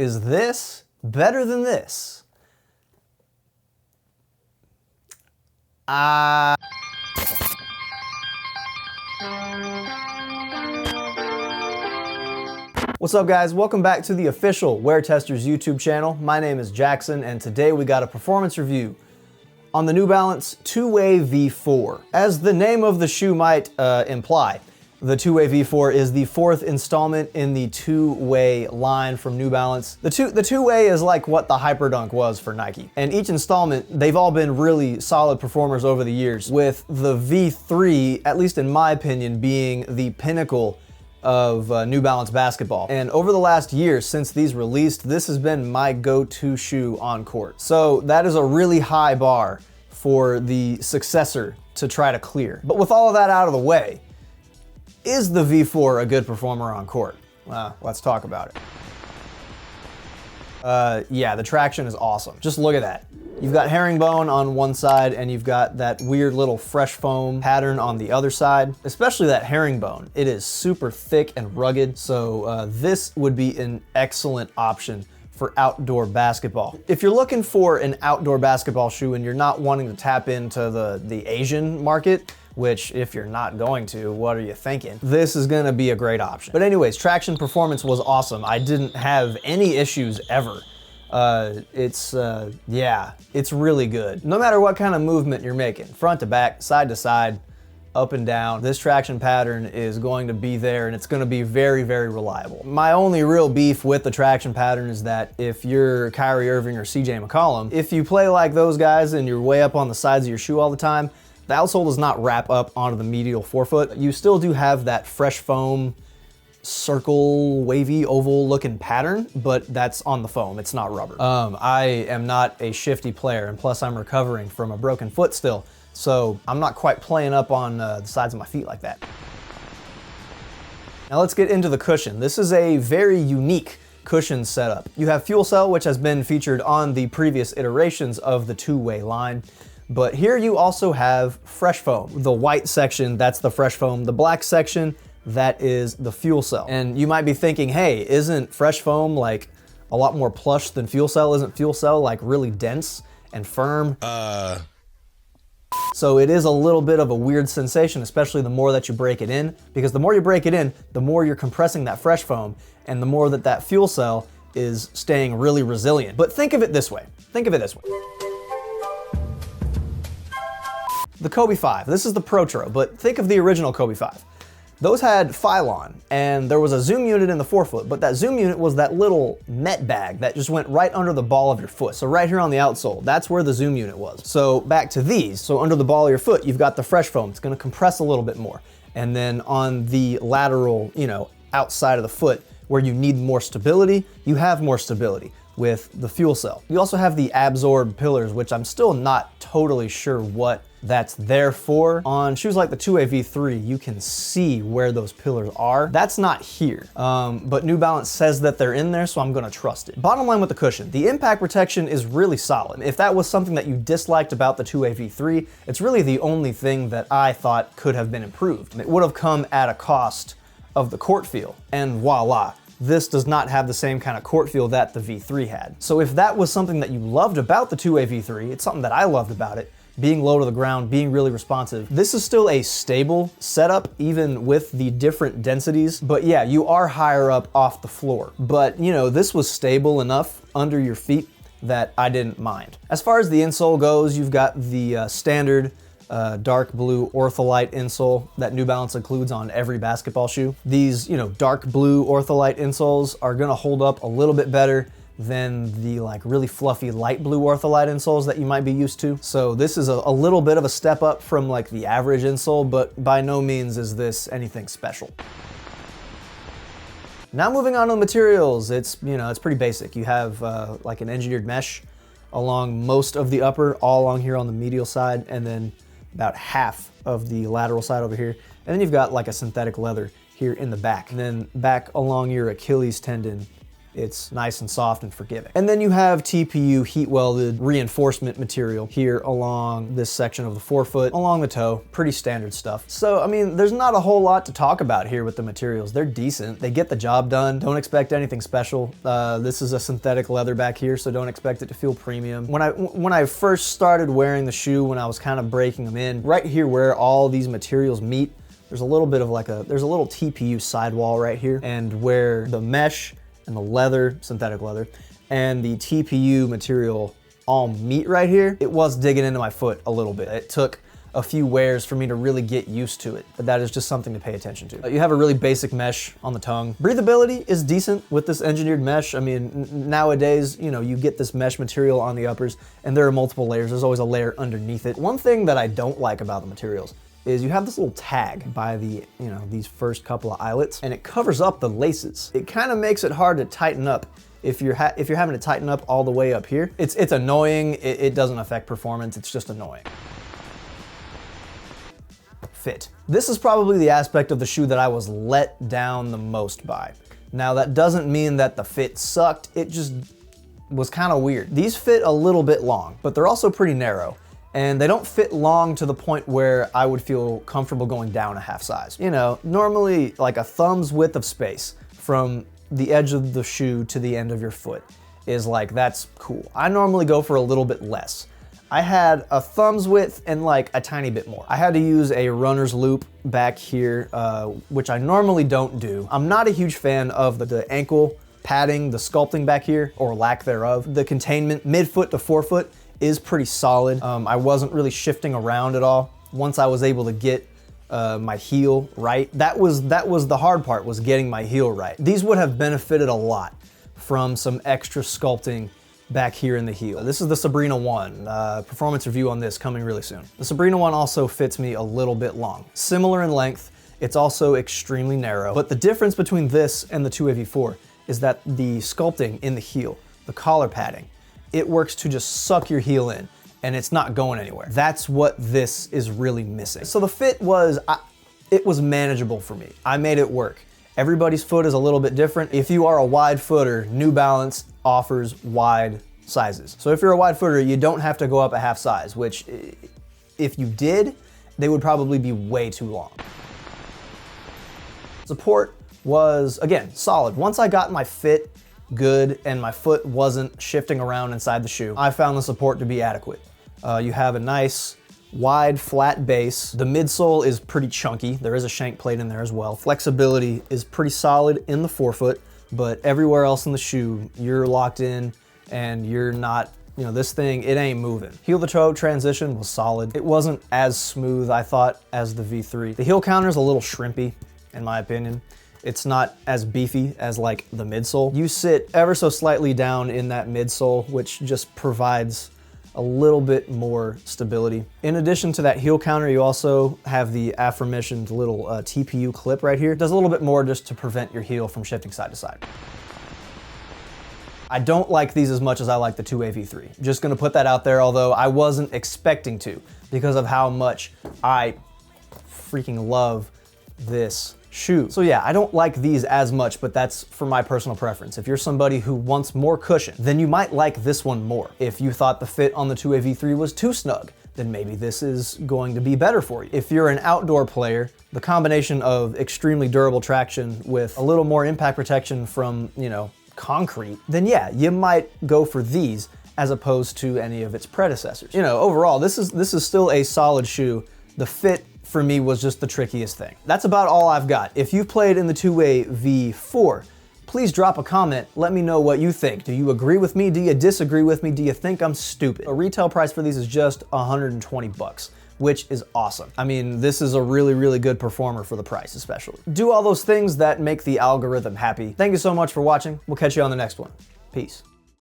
Is this better than this? What's up, guys? Welcome back to the official WearTesters YouTube channel. My name is Jackson, and today we got a performance review on the New Balance Two-Way V4. As the name of the shoe might imply, the Two-Way V4 is the fourth installment in the Two-Way line from New Balance. The Two-Way is like what the Hyperdunk was for Nike. And each installment, they've all been really solid performers over the years, with the V3, at least in my opinion, being the pinnacle of New Balance basketball. And over the last year since these released, this has been my go-to shoe on court. So that is a really high bar for the successor to try to clear. But with all of that out of the way, is the V4 a good performer on court? Well, let's talk about it. Yeah, the traction is awesome. Just look at that. You've got herringbone on one side and you've got that weird little fresh foam pattern on the other side. Especially that herringbone. It is super thick and rugged, so this would be an excellent option for outdoor basketball. If you're looking for an outdoor basketball shoe and you're not wanting to tap into the Asian market, which if you're not going to, what are you thinking? This is gonna be a great option. But anyways, traction performance was awesome. I didn't have any issues ever. Yeah, it's really good. No matter what kind of movement you're making, front to back, side to side, up and down, this traction pattern is going to be there and it's gonna be very, very reliable. My only real beef with the traction pattern is that if you're Kyrie Irving or CJ McCollum, if you play like those guys and you're way up on the sides of your shoe all the time, the outsole does not wrap up onto the medial forefoot. You still do have that fresh foam, circle, wavy, oval looking pattern, but that's on the foam, it's not rubber. I am not a shifty player, and plus I'm recovering from a broken foot still, so I'm not quite playing up on the sides of my feet like that. Now let's get into the cushion. This is a very unique cushion setup. You have Fuel Cell, which has been featured on the previous iterations of the Two-Way line. But here you also have Fresh Foam. The white section, that's the Fresh Foam. The black section, that is the Fuel Cell. And you might be thinking, hey, isn't Fresh Foam like a lot more plush than Fuel Cell? Isn't Fuel Cell like really dense and firm? So it is a little bit of a weird sensation, especially the more that you break it in, because the more you break it in, the more you're compressing that Fresh Foam and the more that Fuel Cell is staying really resilient. But think of it this way. Think of it this way. The Kobe 5, this is the Protro, but think of the original Kobe 5. Those had Phylon, and there was a zoom unit in the forefoot, but that zoom unit was that little net bag that just went right under the ball of your foot. So right here on the outsole, that's where the zoom unit was. So back to these, so under the ball of your foot, you've got the Fresh Foam. It's gonna compress a little bit more. And then on the lateral, outside of the foot, where you need more stability, you have more stability with the Fuel Cell. You also have the Absorb pillars, which I'm still not totally sure what that's there for. On shoes like the Two-Way V3, you can see where those pillars are. That's not here, but New Balance says that they're in there, so I'm gonna trust it. Bottom line with the cushion, the impact protection is really solid. If that was something that you disliked about the Two-Way V3, it's really the only thing that I thought could have been improved. It would have come at a cost of the court feel, and voila. This does not have the same kind of court feel that the V3 had. So if that was something that you loved about the Two-Way V3, it's something that I loved about it, being low to the ground, being really responsive. This is still a stable setup, even with the different densities. But yeah, you are higher up off the floor. But this was stable enough under your feet that I didn't mind. As far as the insole goes, you've got the standard dark blue Ortholite insole that New Balance includes on every basketball shoe. These, dark blue Ortholite insoles are gonna hold up a little bit better than the really fluffy light blue Ortholite insoles that you might be used to. So this is a little bit of a step up from the average insole, but by no means is this anything special. Now moving on to the materials, it's pretty basic. You have an engineered mesh along most of the upper, all along here on the medial side, and then about half of the lateral side over here. And then you've got a synthetic leather here in the back. And then back along your Achilles tendon, It's nice and soft and forgiving. And then you have TPU heat welded reinforcement material here along this section of the forefoot, along the toe, pretty standard stuff. So, I mean, there's not a whole lot to talk about here with the materials. They're decent, they get the job done. Don't expect anything special. This is a synthetic leather back here, so don't expect it to feel premium. When I first started wearing the shoe, when I was kind of breaking them in, right here where all these materials meet, there's a little bit of like there's a little TPU sidewall right here, and where the mesh and the leather, synthetic leather, and the TPU material all meet right here, it was digging into my foot a little bit. It took a few wears for me to really get used to it, but that is just something to pay attention to. You have a really basic mesh on the tongue. Breathability is decent with this engineered mesh. I mean, nowadays, you know, you get this mesh material on the uppers and there are multiple layers. There's always a layer underneath it. One thing that I don't like about the materials is you have this little tag by the, you know, these first couple of eyelets, and it covers up the laces. It kind of makes it hard to tighten up if you're having to tighten up all the way up here. It's annoying. It doesn't affect performance. It's just annoying. Fit. This is probably the aspect of the shoe that I was let down the most by. Now, that doesn't mean that the fit sucked. It just was kind of weird. These fit a little bit long, but they're also pretty narrow. And they don't fit long to the point where I would feel comfortable going down a half size. You know, normally like a thumb's width of space from the edge of the shoe to the end of your foot is like, that's cool. I normally go for a little bit less. I had a thumb's width and like a tiny bit more. I had to use a runner's loop back here, which I normally don't do. I'm not a huge fan of the ankle padding, the sculpting back here, or lack thereof. The containment midfoot to forefoot is pretty solid. I wasn't really shifting around at all. Once I was able to get my heel right, that was the hard part, was getting my heel right. These would have benefited a lot from some extra sculpting back here in the heel. This is the Sabrina 1, performance review on this coming really soon. The Sabrina 1 also fits me a little bit long. Similar in length, it's also extremely narrow, but the difference between this and the 2AV4 is that the sculpting in the heel, the collar padding, it works to just suck your heel in and it's not going anywhere. That's what this is really missing. So the fit was, it was manageable for me. I made it work. Everybody's foot is a little bit different. If you are a wide footer, New Balance offers wide sizes. So if you're a wide footer, you don't have to go up a half size, which if you did, they would probably be way too long. Support was, again, solid. Once I got my fit good and my foot wasn't shifting around inside the shoe, I found the support to be adequate. You have a nice wide flat base. The midsole is pretty chunky. There is a shank plate in there as well. Flexibility is pretty solid in the forefoot, but everywhere else in the shoe, you're locked in and you're not, you know, this thing, it ain't moving. Heel to toe transition was solid. It wasn't as smooth, I thought, as the V3. The heel counter is a little shrimpy, in my opinion. It's not as beefy as like the midsole. You sit ever so slightly down in that midsole, which just provides a little bit more stability. In addition to that heel counter, you also have the aforementioned little TPU clip right here. It does a little bit more just to prevent your heel from shifting side to side. I don't like these as much as I like the 2AV3. Just gonna put that out there, although I wasn't expecting to because of how much I freaking love this shoe. So yeah, I don't like these as much, but that's for my personal preference. If you're somebody who wants more cushion, then you might like this one more. If you thought the fit on the 2AV3 was too snug, then maybe this is going to be better for you. If you're an outdoor player, the combination of extremely durable traction with a little more impact protection from, you know, concrete, then yeah, you might go for these as opposed to any of its predecessors. You know, overall, this is still a solid shoe. The fit for me was just the trickiest thing. That's about all I've got. If you've played in the 2AV4, please drop a comment. Let me know what you think. Do you agree with me? Do you disagree with me? Do you think I'm stupid? A retail price for these is just 120 bucks, which is awesome. I mean, this is a really, really good performer for the price, especially. Do all those things that make the algorithm happy. Thank you so much for watching. We'll catch you on the next one. Peace.